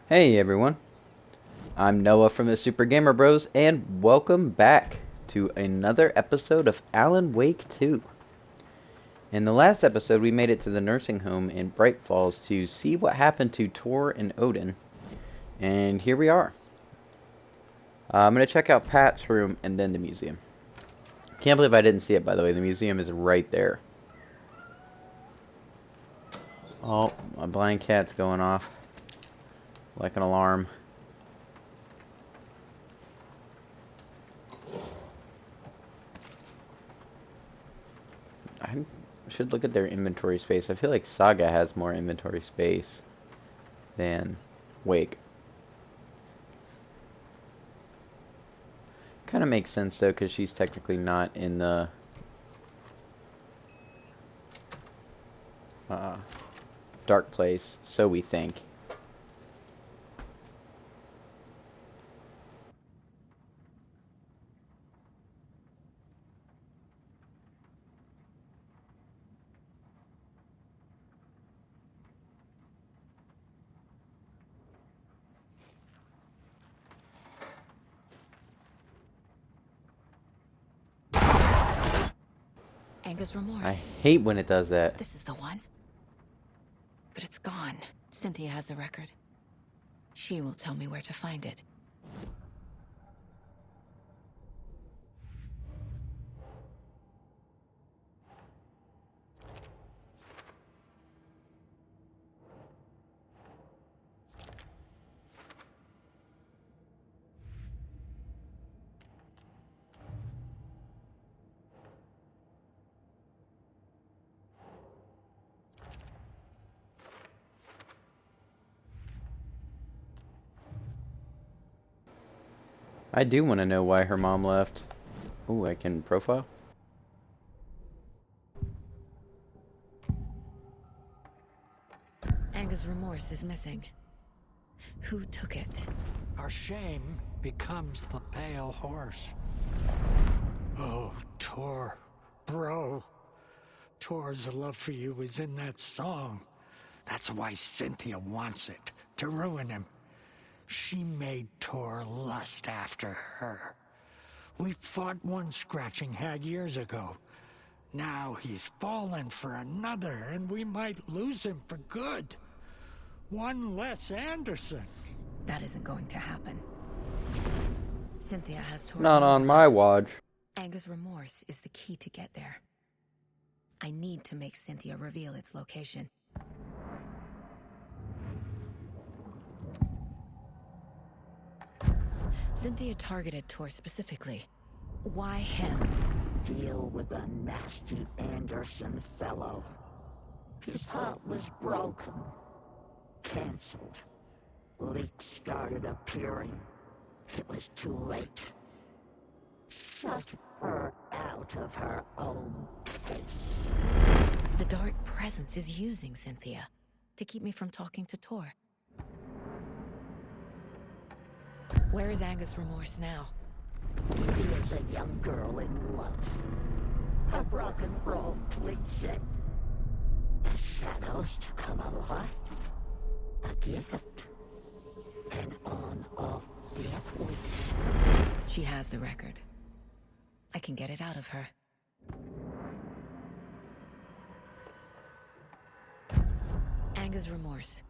Hey everyone, I'm Noah from the Super Gamer Bros, and welcome back to another episode of Alan Wake 2. In the last episode, we made it to the nursing home in Bright Falls to see what happened to Tor and Odin, and here we are. I'm going to check out Pat's room and then the museum. Can't believe I didn't see it, by the way. The museum is right there. Oh, my blind cat's going off like an alarm. I should look at their inventory space. I feel like Saga has more inventory space than Wake. Kind of makes sense though, because she's technically not in the uh, dark place, so we think. Anger's I remorse. hate when it does that. This is the one. But it's gone. Cynthia has the record. She will tell me where to find it. I do want to know why her mom left. Ooh, I can profile? Anger's remorse is missing. Who took it? Our shame becomes the pale horse. Oh, Tor. Bro. Tor's love for you is in that song. That's why Cynthia wants it, to ruin him. She made Tor lust after her. We fought one scratching hag years ago. Now he's fallen for another, and we might lose him for good. One less Anderson. That isn't going to happen. Cynthia has Tor. Not on my watch. Anger's remorse is the key to get there. I need to make Cynthia reveal its location. Cynthia targeted Tor specifically. Why him? Deal with the nasty Anderson fellow. His heart was broken. Cancelled. Leaks started appearing. It was too late. Shut her out of her own case. The dark presence is using Cynthia to keep me from talking to Tor. Where is Anger's remorse now? He is a young girl in love. A rock and roll cliche. The shadows to come alive. A gift. An on-off death wish. She has the record. I can get it out of her. Anger's remorse.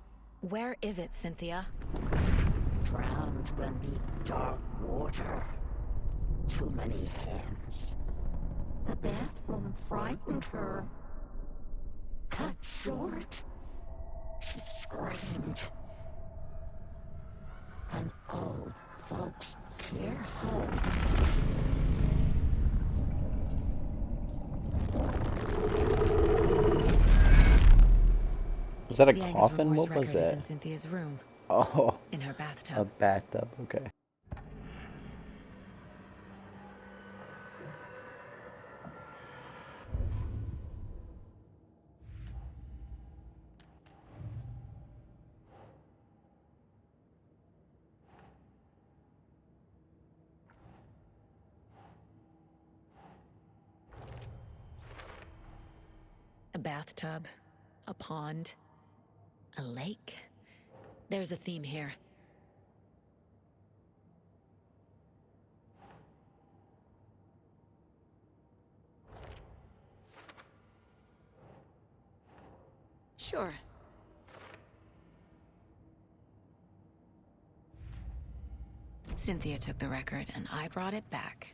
Where is it, Cynthia? Drowned beneath dark water. Too many hands. The bathroom frightened her. Cut short. She screamed. An old folks care home. Was that a The Anger's coffin? remorse What was record is in that? Cynthia's room, Oh, in her a bathtub. bathtub. Okay. A bathtub, a pond, a lake. There's a theme here. Sure. Cynthia took the record, and I brought it back.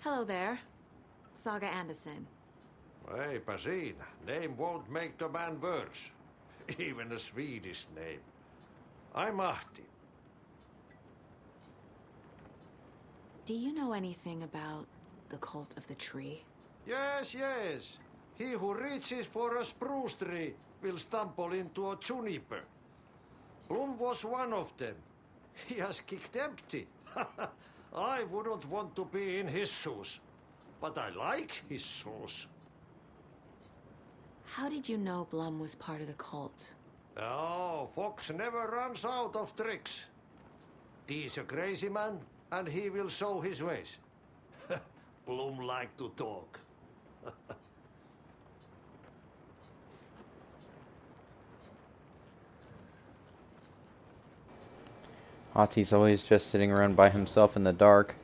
Hello there. Saga Anderson. Eipä siinä. Name won't make the man worse. Even a Swedish name. I'm Ahti. Do you know anything about the Cult of the Tree? Yes, yes. He who reaches for a spruce tree will stumble into a juniper. Blum was one of them. He has kicked empty. I wouldn't want to be in his shoes. But I like his shoes. How did you know Blum was part of the cult? Oh, Fox never runs out of tricks. He's a crazy man, and he will show his ways. Blum like to talk. Ahti's always just sitting around by himself in the dark.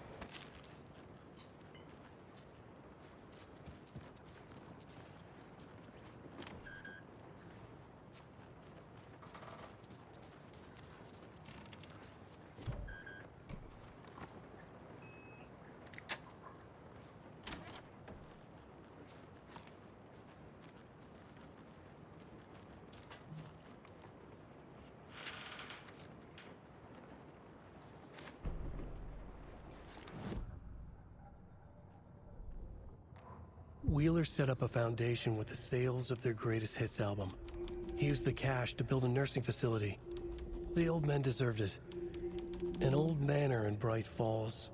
Wheeler set up a foundation with the sales of their greatest hits album. He used the cash to build a nursing facility. The old men deserved it. An old manor in Bright Falls.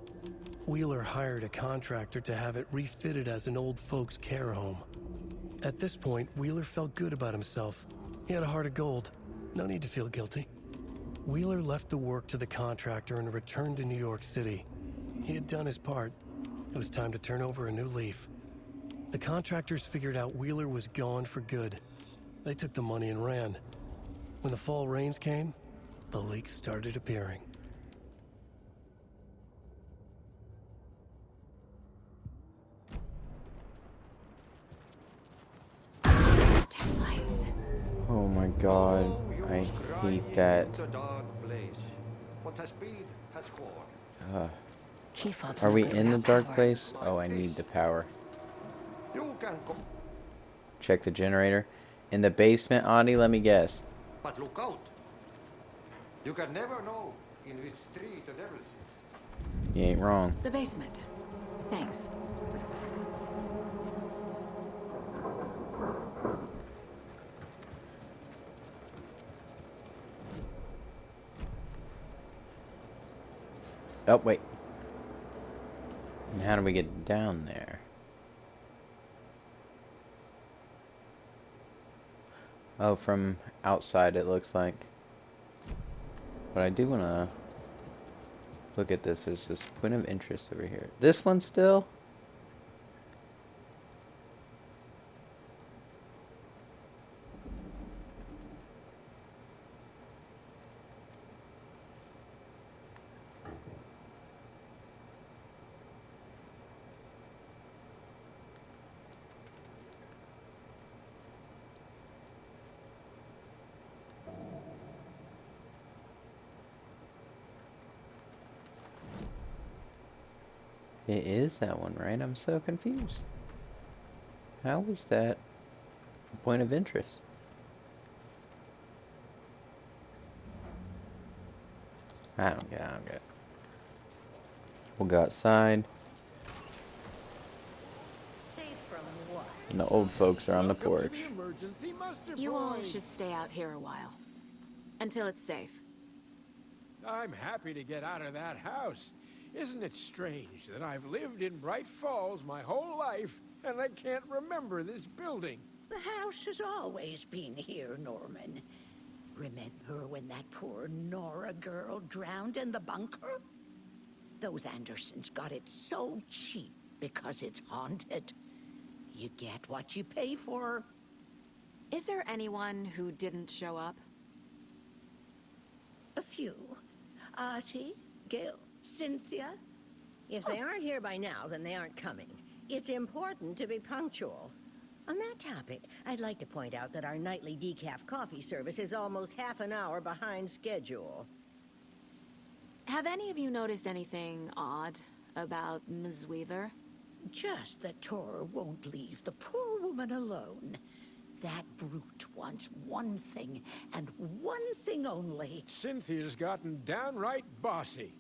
Wheeler hired a contractor to have it refitted as an old folks' care home. At this point, Wheeler felt good about himself. He had a heart of gold. No need to feel guilty. Wheeler left the work to the contractor and returned to New York City. He had done his part. It was time to turn over a new leaf. The contractors figured out Wheeler was gone for good. They took the money and ran. When the fall rains came, the leaks started appearing. Taillights. Oh my god, Oh, you I was hate crying that. in the dark place. What has been has gone. Key fob's Are no we good in the without dark power. place? Oh, I need the power. You can go, Check the generator. In the basement, Ahti, let me guess. but look out. You can never know in which tree the devil is. You ain't wrong. The basement. Thanks. Oh, wait. And how do we get down there? Oh, from outside it looks like. But I do want to look at this. There's this point of interest over here. This one still? It is that one, right? I'm so confused. How is that a point of interest? I don't get it. We'll go outside. Safe from what? And the old folks are on the porch. You all should stay out here a while. Until it's safe. I'm happy to get out of that house. Isn't it strange that I've lived in Bright Falls my whole life, and I can't remember this building? The house has always been here, Norman. Remember when that poor Nora girl drowned in the bunker? Those Andersons got it so cheap because it's haunted. You get what you pay for. Is there anyone who didn't show up? A few. Artie, Gil, Cynthia. If they aren't here by now, then they aren't coming. It's important to be punctual. On that topic, I'd like to point out that our nightly decaf coffee service is almost half an hour behind schedule. Have any of you noticed anything odd about Ms. Weaver? Just that Tor won't leave the poor woman alone. That brute wants one thing, and one thing only. Cynthia's gotten downright bossy.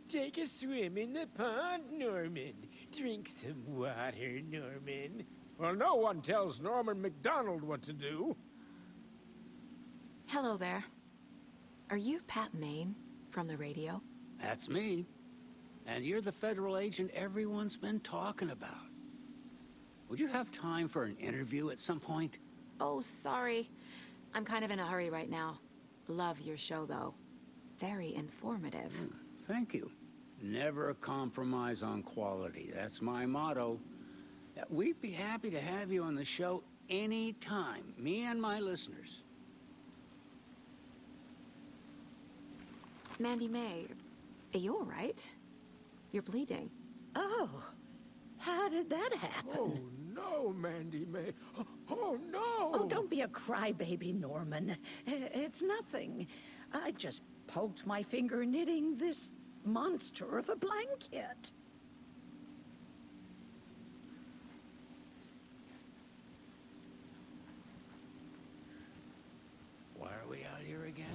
Take a swim in the pond, Norman. Drink some water, Norman. Well, no one tells Norman McDonald what to do. Hello there. Are you Pat Maine from the radio? That's me. And you're the federal agent everyone's been talking about. Would you have time for an interview at some point? Oh, sorry. I'm kind of in a hurry right now. Love your show, though. Very informative. Thank you. Never compromise on quality. That's my motto. We'd be happy to have you on the show anytime, me and my listeners. Mandy May, are you all right? You're bleeding. Oh, how did that happen? Oh, no, Mandy May. Oh, no! Oh, don't be a crybaby, Norman. It's nothing. I just poked my finger knitting this monster of a blanket. Why are we out here again?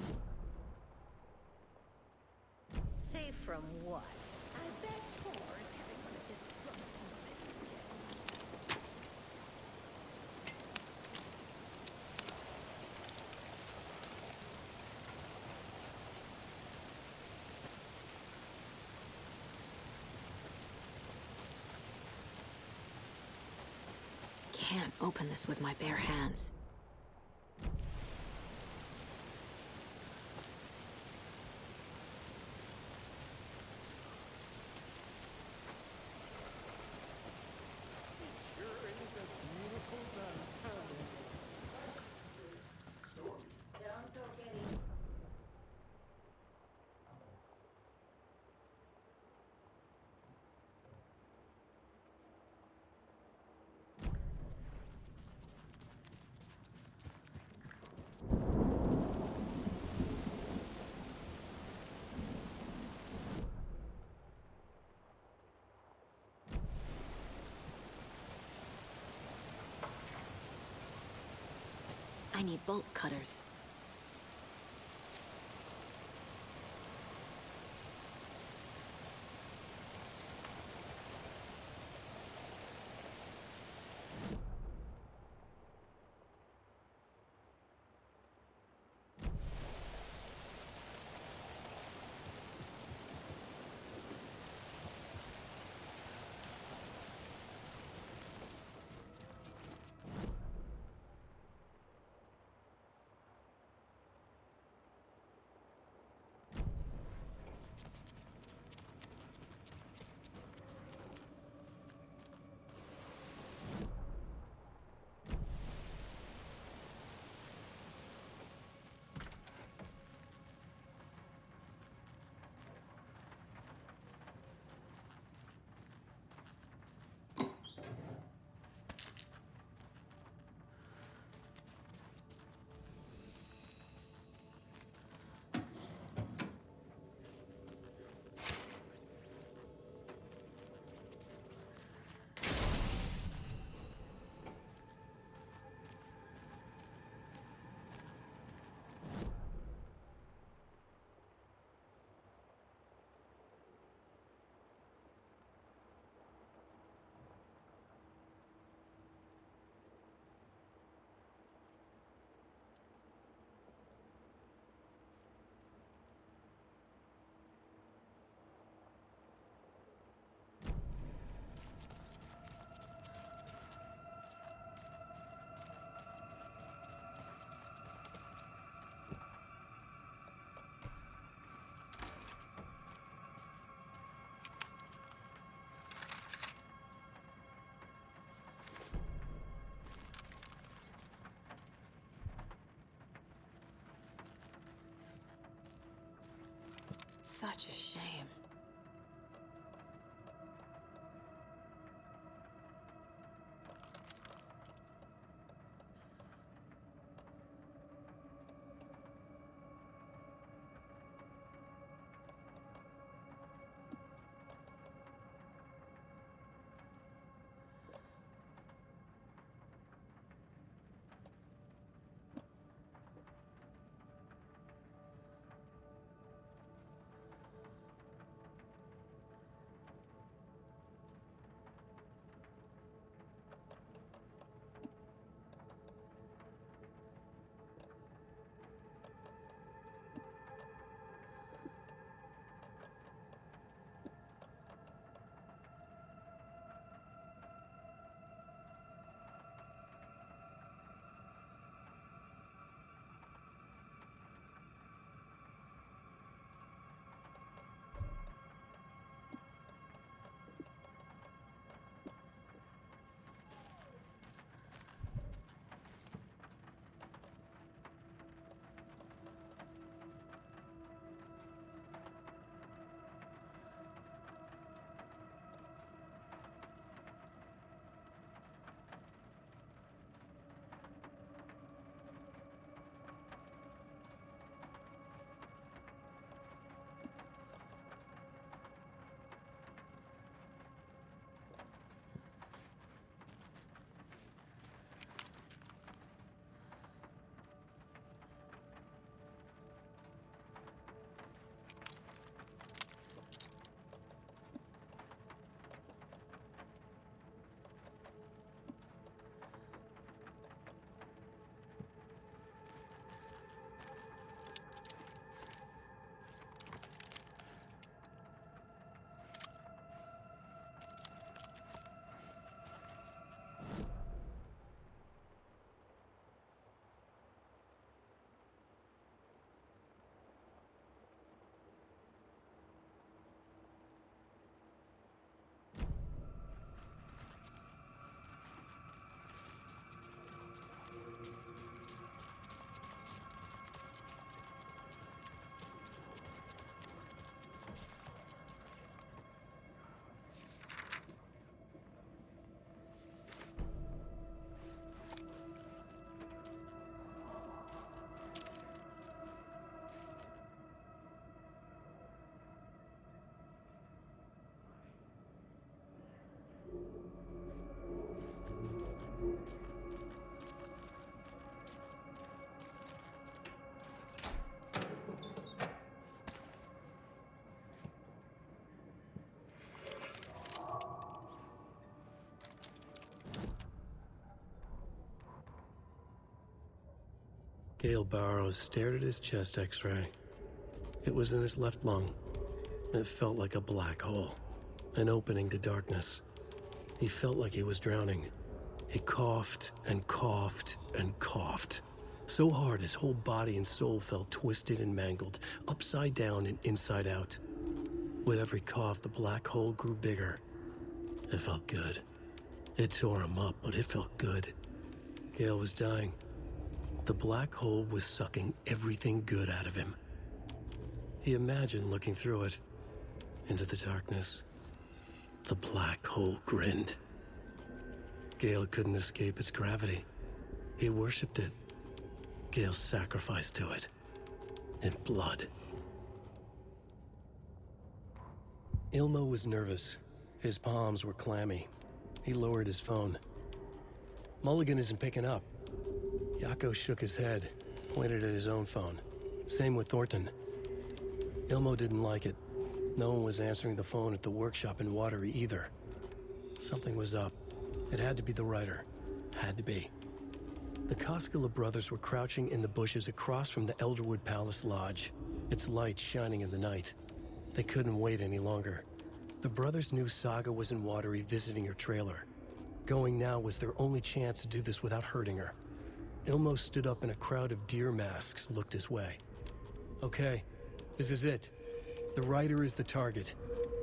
Safe from what? I bet Tor is having one of his drunken fits again. Can't open this with my bare hands. I need bolt cutters. such a shame. Gale Barrows stared at his chest x-ray. It was in his left lung. It felt like a black hole, an opening to darkness. He felt like he was drowning. He coughed and coughed and coughed. So hard his whole body and soul felt twisted and mangled, upside down and inside out. With every cough, the black hole grew bigger. It felt good. It tore him up, but it felt good. Gale was dying. The black hole was sucking everything good out of him. He imagined looking through it, into the darkness. The black hole grinned. Gale couldn't escape its gravity. He worshipped it. Gale sacrificed to it. In blood. Ilmo was nervous. His palms were clammy. He lowered his phone. Mulligan isn't picking up. Yako shook his head, pointed at his own phone. Same with Thornton. Ilmo didn't like it. No one was answering the phone at the workshop in Watery either. Something was up. It had to be the writer. Had to be. The Koskela brothers were crouching in the bushes across from the Elderwood Palace Lodge, its lights shining in the night. They couldn't wait any longer. The brothers knew Saga was in Watery visiting her trailer. Going now was their only chance to do this without hurting her. Ilmo stood up and a crowd of deer masks looked his way. Okay, this is it. The writer is the target.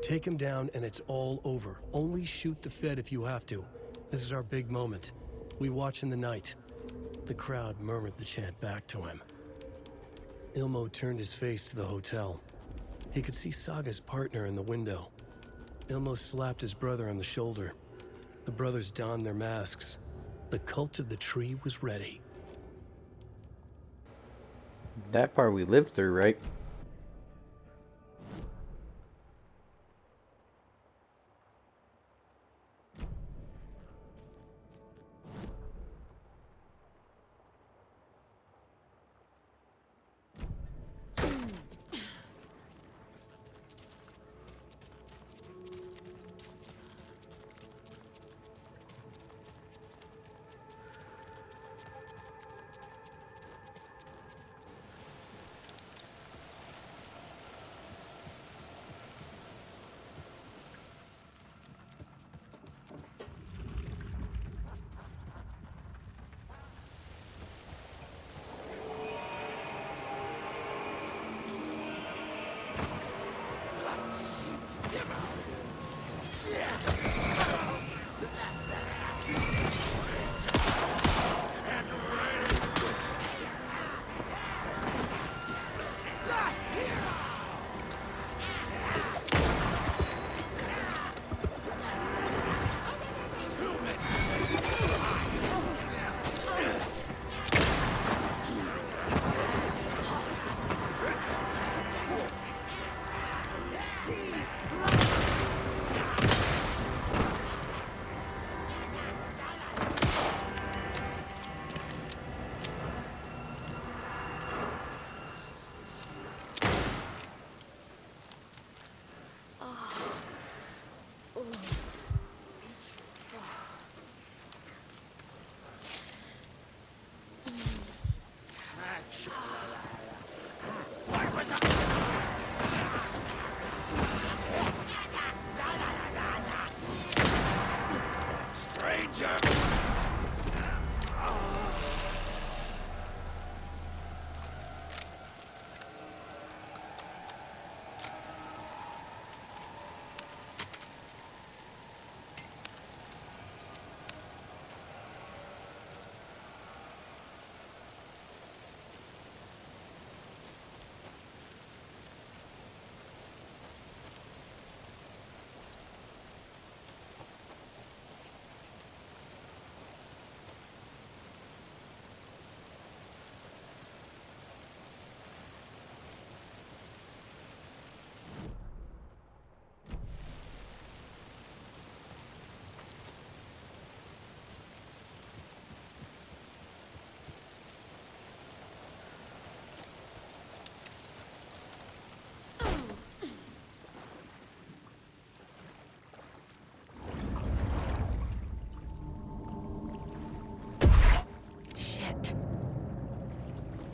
Take him down and it's all over. Only shoot the Fed if you have to. This is our big moment. We watch in the night. The crowd murmured the chant back to him. Ilmo turned his face to the hotel. He could see Saga's partner in the window. Ilmo slapped his brother on the shoulder. The brothers donned their masks. The cult of the tree was ready. That part we lived through, right?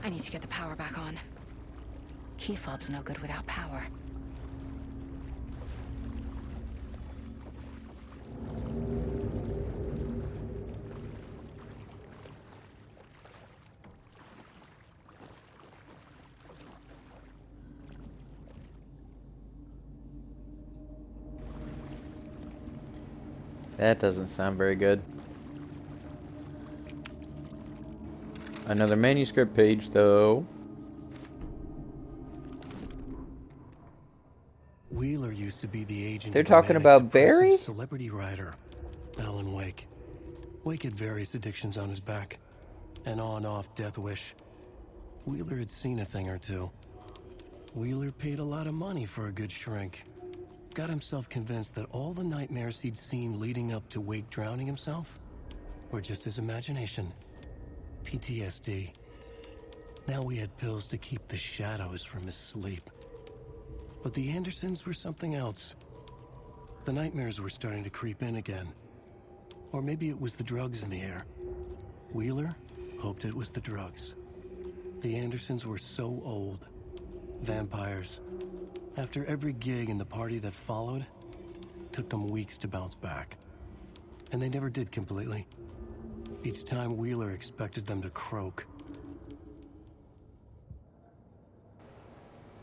I need to get the power back on. Key fob's no good without power. That doesn't sound very good. Another manuscript page, though. Wheeler used to be the agent. They're of a talking manic about depressive Barry? celebrity writer, Alan Wake. Wake had various addictions on his back, an on-off death wish. Wheeler had seen a thing or two. Wheeler paid a lot of money for a good shrink. Got himself convinced that all the nightmares he'd seen leading up to Wake drowning himself were just his imagination. PTSD. Now we had pills to keep the shadows from his sleep. But the Andersons were something else. The nightmares were starting to creep in again. Or maybe it was the drugs in the air. Wheeler hoped it was the drugs. The Andersons were so old. Vampires. After every gig and the party that followed, it took them weeks to bounce back. And they never did completely. Each time Wheeler expected them to croak.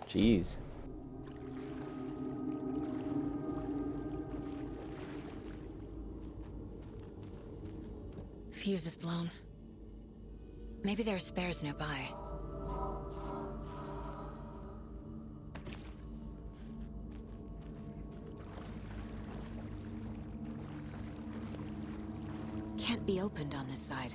Jeez. Fuse is blown. Maybe there are spares nearby. Can't be opened on this side.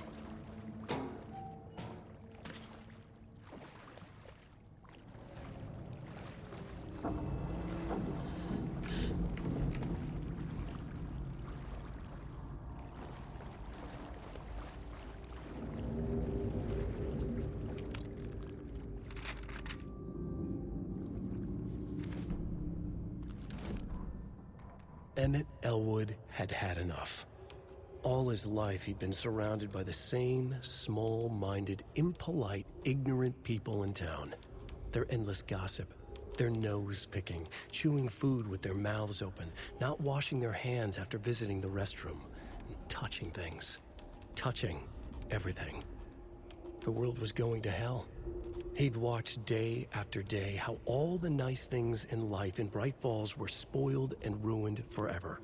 Emmett Elwood had had enough. All his life, he'd been surrounded by the same small-minded, impolite, ignorant people in town. Their endless gossip, their nose-picking, chewing food with their mouths open, not washing their hands after visiting the restroom, and touching things. Touching everything. The world was going to hell. He'd watched day after day how all the nice things in life in Bright Falls were spoiled and ruined forever.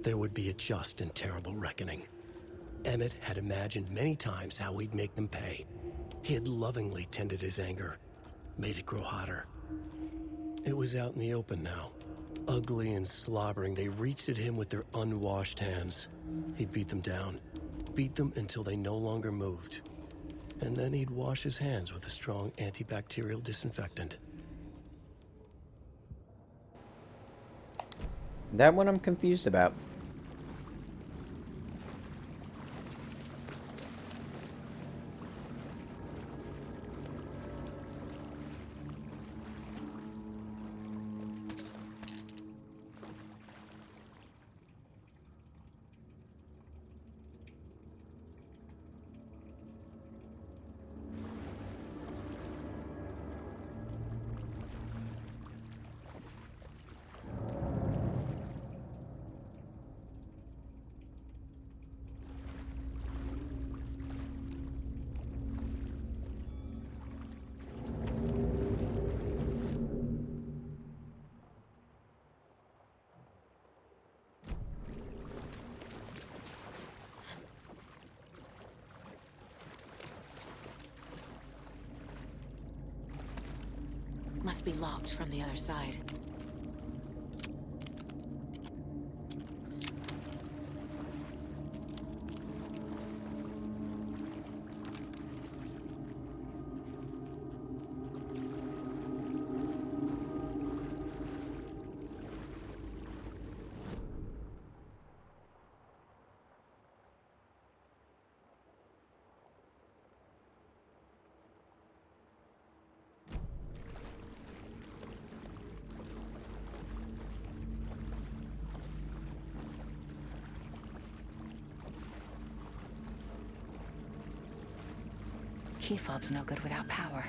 There would be a just and terrible reckoning. Emmett had imagined many times how he'd make them pay. He had lovingly tended his anger, made it grow hotter. It was out in the open now. Ugly and slobbering, they reached at him with their unwashed hands. He'd beat them down, beat them until they no longer moved. And then he'd wash his hands with a strong antibacterial disinfectant. That one I'm confused about. Must be locked from the other side. Key fob's no good without power.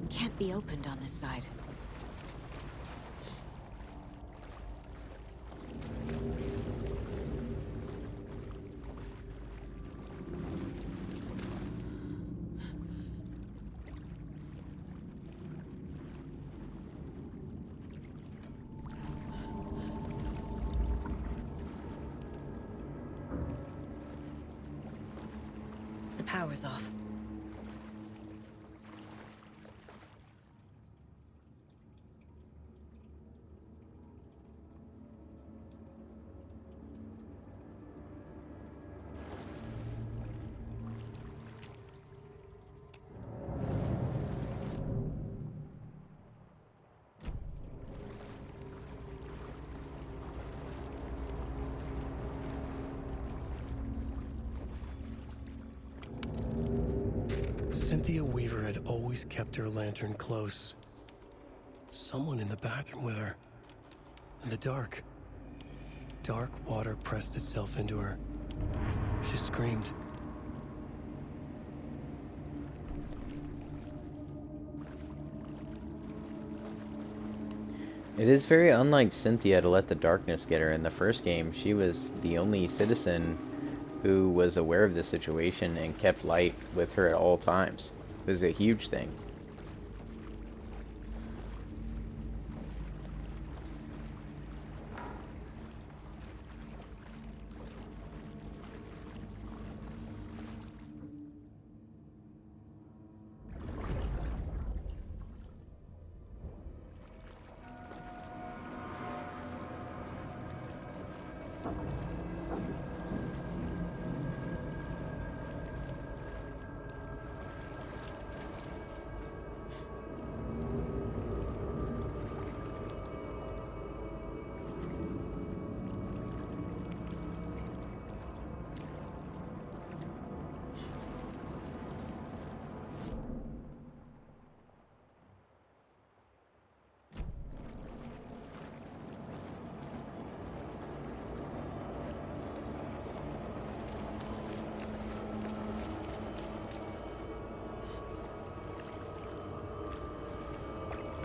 Can't be opened on this side. Power's off. Cynthia Weaver had always kept her lantern close. Someone in the bathroom with her. In the dark. Dark water pressed itself into her. She screamed. It is very unlike Cynthia to let the darkness get her. In the first game, she was the only citizen who was aware of the situation and kept light with her at all times. It was a huge thing.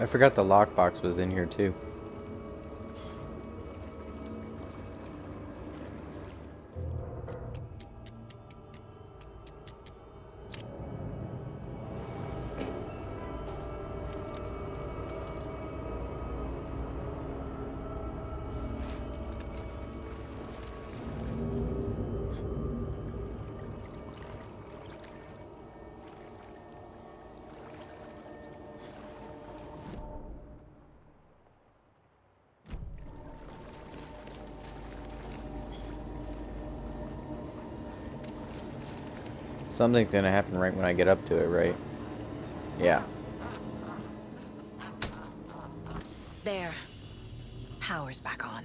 I forgot the lockbox was in here too. Something's gonna happen right when I get up to it, right? Yeah. There. Power's back on.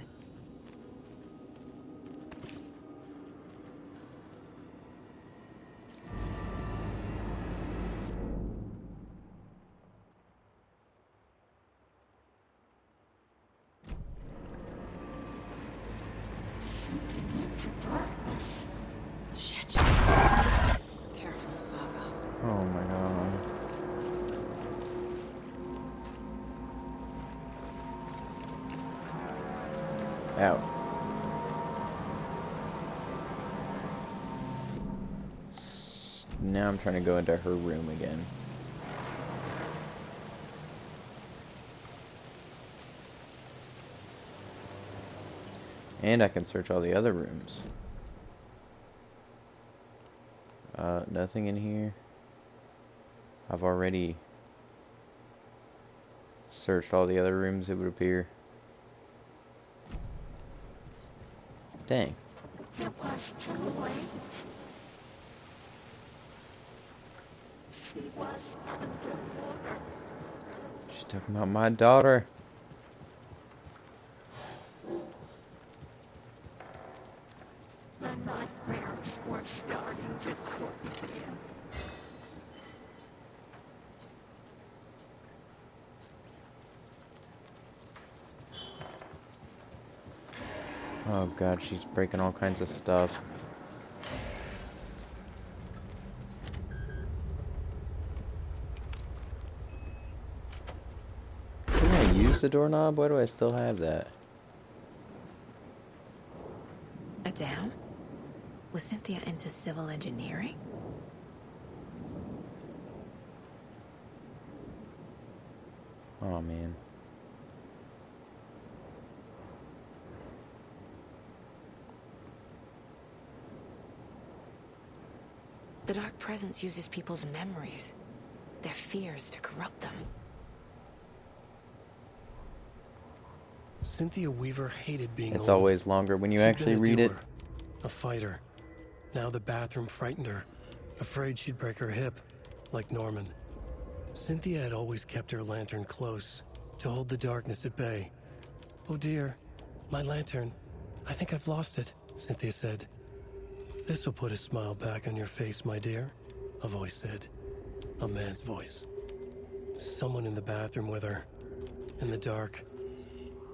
Shit. Careful, Saga. Oh my god. Out. Now I'm trying to go into her room again. And I can search all the other rooms. Nothing in here. I've already searched all the other rooms, it would appear. Dang. It was too late. She was underwater. She's talking about my daughter. The nightmares were starting to creep in. Oh god, she's breaking all kinds of stuff. Can I use the doorknob? Why do I still have that? A dam? Was Cynthia into civil engineering? Oh man. The Dark Presence uses people's memories, their fears to corrupt them. Cynthia Weaver hated being It's old. always longer when you She'd actually been a read it. doer, a fighter. Now the bathroom frightened her, afraid she'd break her hip, like Norman. Cynthia had always kept her lantern close, to hold the darkness at bay. "Oh dear, my lantern. I think I've lost it," Cynthia said. "This will put a smile back on your face, my dear," a voice said. A man's voice. Someone in the bathroom with her. In the dark.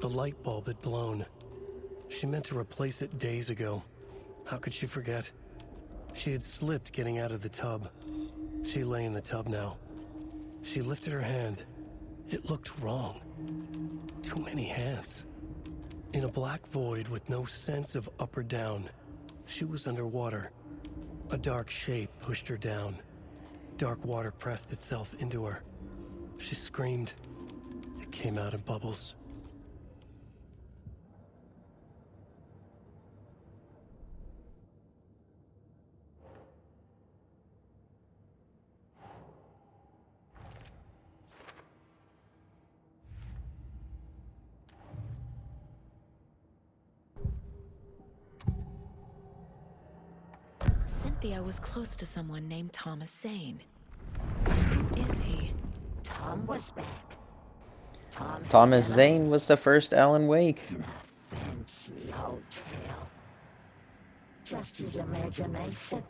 The light bulb had blown. She meant to replace it days ago. How could she forget? She had slipped getting out of the tub. She lay in the tub now. She lifted her hand. It looked wrong. Too many hands. In a black void with no sense of up or down, she was underwater. A dark shape pushed her down. Dark water pressed itself into her. She screamed. It came out in bubbles. Cynthia was close to someone named Thomas Zane. Who is he? Tom was back. Tom Thomas had Zane us was the first Alan Wake. in a fancy hotel. Just his imagination.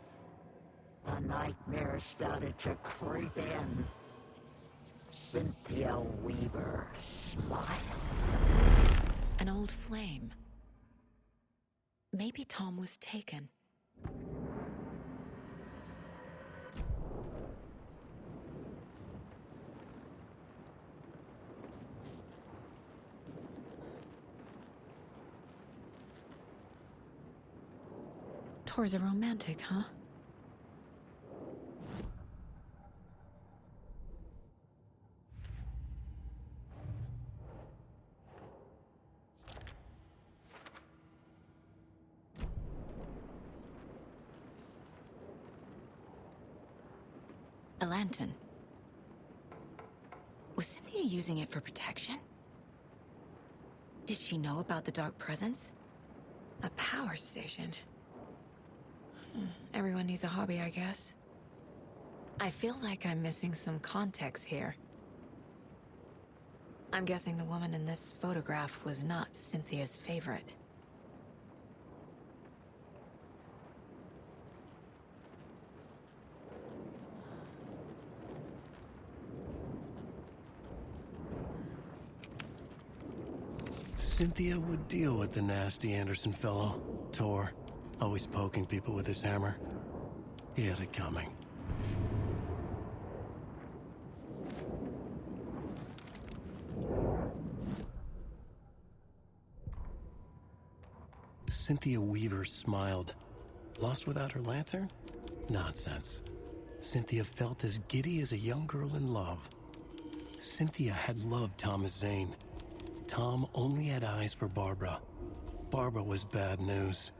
The nightmare started to creep in. Cynthia Weaver smiled. An old flame. Maybe Tom was taken. Tor's a romantic, huh? A lantern. Was Cynthia using it for protection? Did she know about the Dark Presence? A power station. Everyone needs a hobby, I guess. I feel like I'm missing some context here. I'm guessing the woman in this photograph was not Cynthia's favorite. Cynthia would deal with the nasty Anderson fellow, Tor, always poking people with his hammer. He had it coming. Cynthia Weaver smiled. Lost without her lantern? Nonsense. Cynthia felt as giddy as a young girl in love. Cynthia had loved Thomas Zane. Tom only had eyes for Barbara. Barbara was bad news.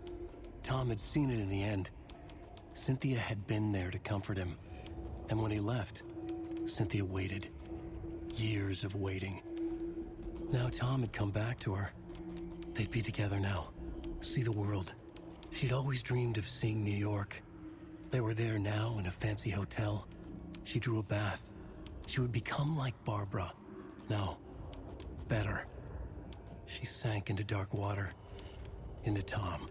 Tom had seen it in the end. Cynthia had been there to comfort him. And when he left, Cynthia waited. Years of waiting. Now Tom had come back to her. They'd be together now. See the world. She'd always dreamed of seeing New York. They were there now in a fancy hotel. She drew a bath. She would become like Barbara. No, better. She sank into dark water. Into Tom.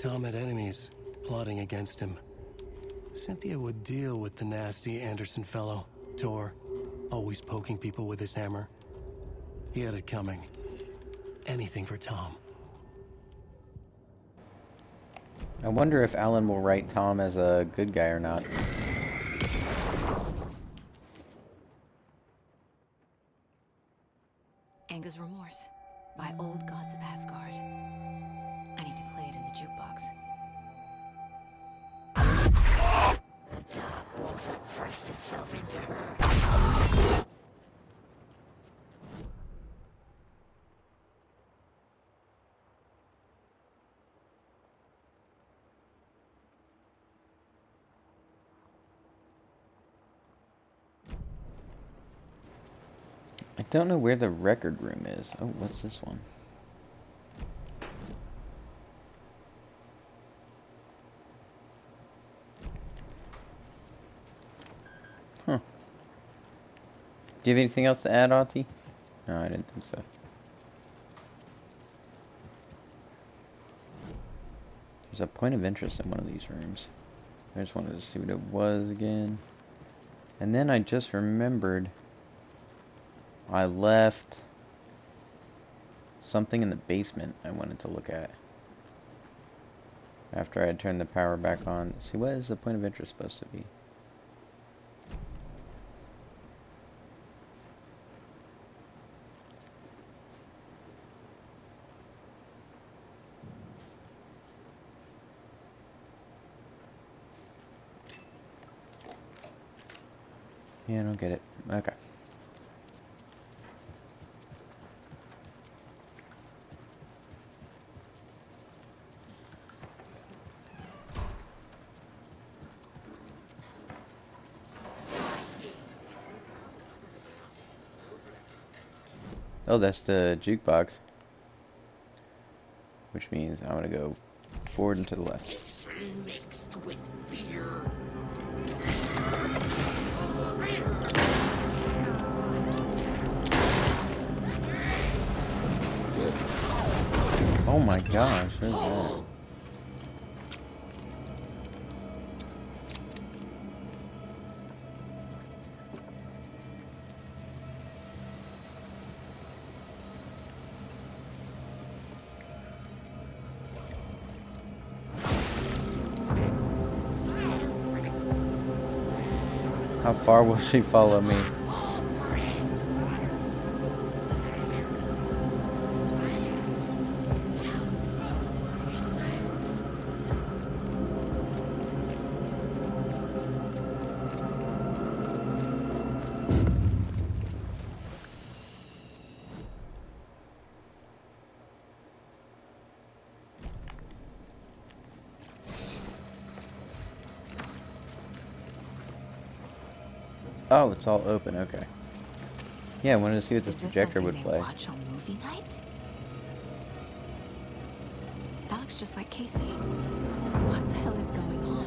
Tom had enemies plotting against him. Cynthia would deal with the nasty Anderson fellow, Tor, always poking people with his hammer. He had it coming. Anything for Tom. I wonder if Alan will write Tom as a good guy or not. Anger's Remorse by Old Gods of Asgard. I need to play it in the jukebox. The dark water thrust itself into her. I don't know where the record room is. Oh, what's this one? Huh. Do you have anything else to add, Auntie? No, I didn't think so. There's a point of interest in one of these rooms. I just wanted to see what it was again. And then I just remembered I left something in the basement I wanted to look at. After I had turned the power back on. See, what is the point of interest supposed to be? Yeah, I don't get it. Okay. Oh, that's the jukebox. Which means I want to go forward and to the left. Mixed with fear. Oh my gosh, what is that? How far will she follow me? Oh, it's all open. Okay. Yeah, I wanted to see what this Is this projector something would they play. watch on movie night? That looks just like Casey. What the hell is going on?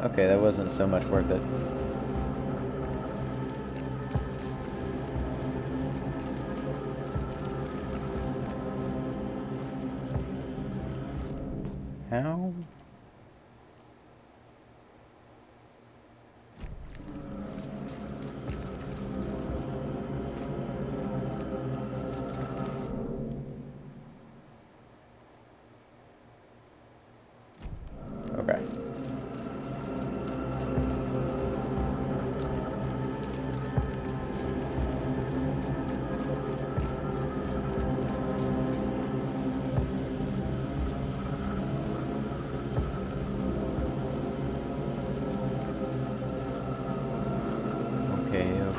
Okay, that wasn't so much worth it. How? Okay.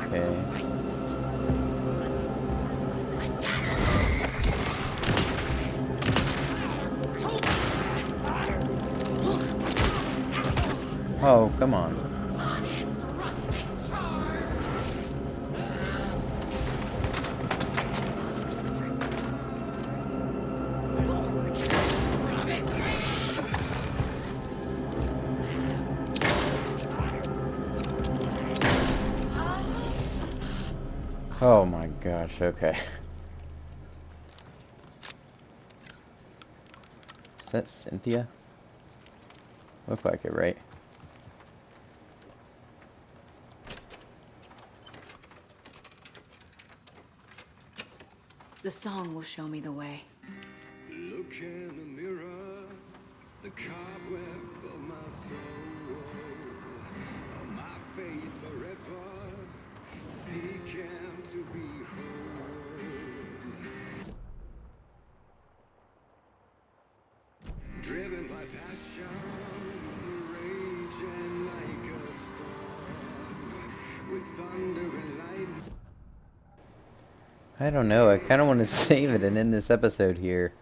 Okay. Oh, come on. Oh my gosh, okay. Is that Cynthia? Look like it, right? The song will show me the way. Look in the mirror, the cobweb of my soul, my face forever, seeking to be whole. Driven by passion, raging like a storm, with thunder and lightning. I don't know, I kind of want to save it and end this episode here.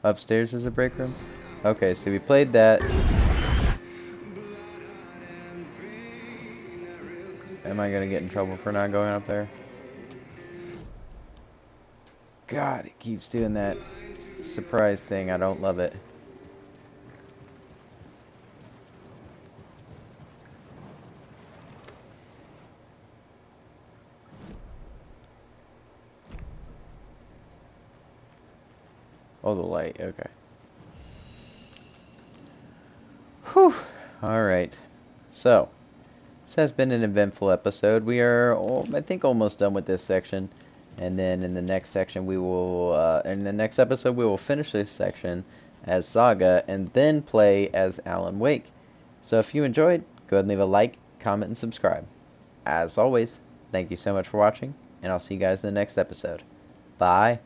Upstairs is a break room? Okay, so we played that. Am I gonna get in trouble for not going up there? God, it keeps doing that surprise thing. I don't love it. Oh, the light. Okay. Whew. Alright. So, this has been an eventful episode. We are, I think, almost done with this section. And then in the next section, we will, in the next episode, we will finish this section as Saga and then play as Alan Wake. So if you enjoyed, go ahead and leave a like, comment, and subscribe. As always, thank you so much for watching, and I'll see you guys in the next episode. Bye.